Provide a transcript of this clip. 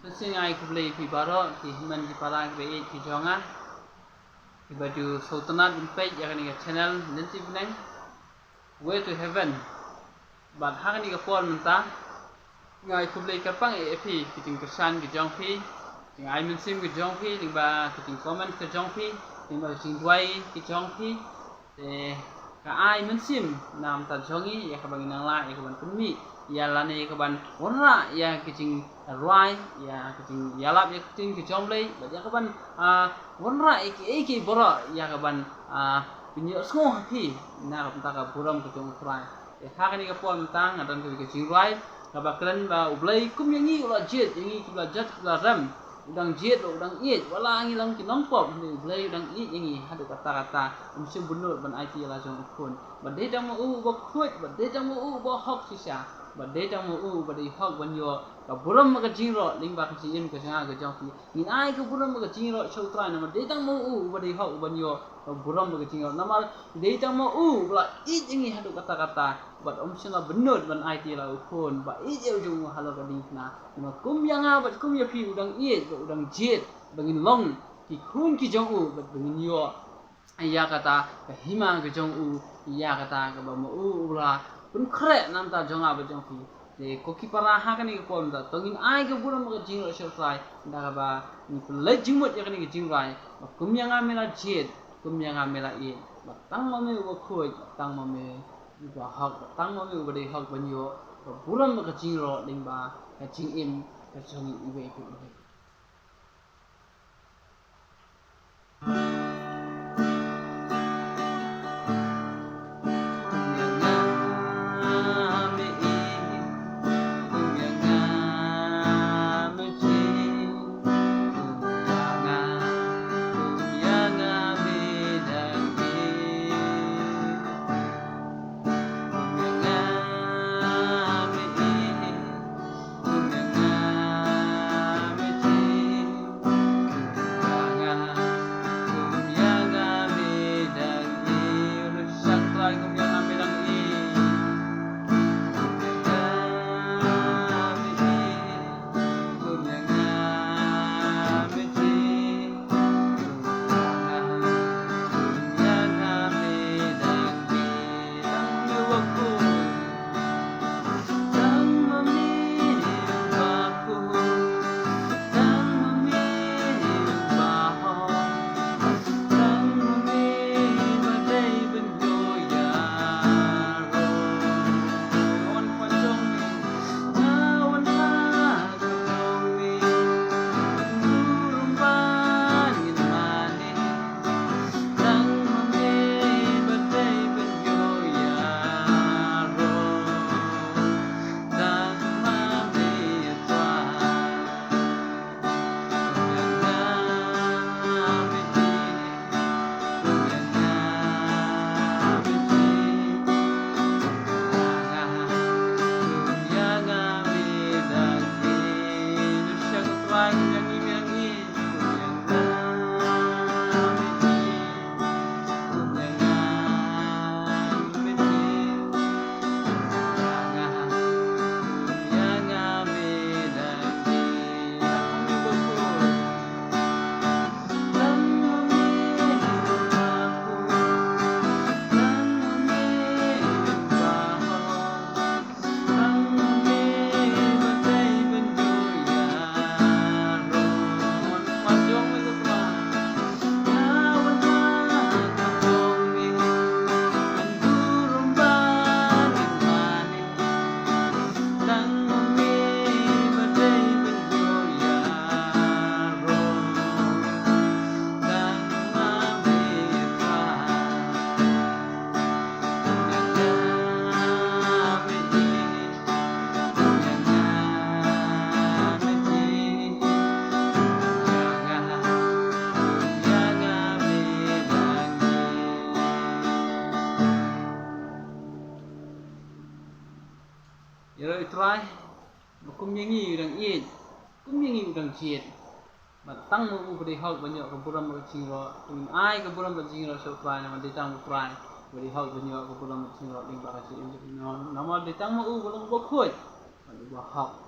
Singai kublai pi baro ki himan ki parang be ki jonga ki baju sultanat impej ya kan channel nanti benang way to heaven bat hang ni ka pon menta ngai kublai kapang pi ki ting kersan ki jong pi ting ai min sim ki jong pi ting ba ki ting comment ki jong pi ting ba ting duai ki jong pi ka ai min sim nam ta jongi ya ka bang nang la ya ka ban kunmi ya lani ka ban ora ya ki ting rai ya kiting yalap ya kiting ki jomlei ba ya kaban wonra iki boro ya kaban pinyo sko hapi na ka ka buram ki jong frai ya ha ni ka pon tang adan ki kiting rai ka ba kren ba ublei kum yang ni ula jet yang ni ki ba jat la ram udang jet udang iet wala ngi lang ki nong pop ni ublei udang iet yang ni hadu kata sim bunut ban IT la jong kun ba de dang mo ba khut ba de dang mo ba hok sisa ba de dang mo ba de hok ban yo ka buram ka jingro ling ba ka sin ka sanga ka jong ni ai ka buram ka jingro chau trai na de tang mo ba de hok ban yo ka buram ka jingro na ma de tang mo bla i jingi hadu kata ba sina benut ban IT la ukun ba i je ujung halo ka ding na ma kum yang ba kum ya pi udang i udang jet bangin long ki kun ki jong ba bangin yo ya kata ka hima ka jong ya kata ka ba mo bla pun kre nam ta jong ba jong pi de koki para ha kan ni pon da tongin ai ke buram ka jing ro shrai da ba ni le jingmot ya kan ni jing rai ba kum yang amela jet kum yang amela i ba tang ma me wo khoi tang ma me ba hak tang ma me ba de hak ban yo ba buram ka jing ro ding ba ka jing im ka jong i we ku Yero try kum yang ni udang i kum yang ni udang jet ba tang mo u bri hok banyo ka buram ka jingro tum ai ka buram ka jingro so try na de tang try bri hok banyo ka buram ka jingro ding ba ka si no na ma de tang mo u bolong bo khoi ba hok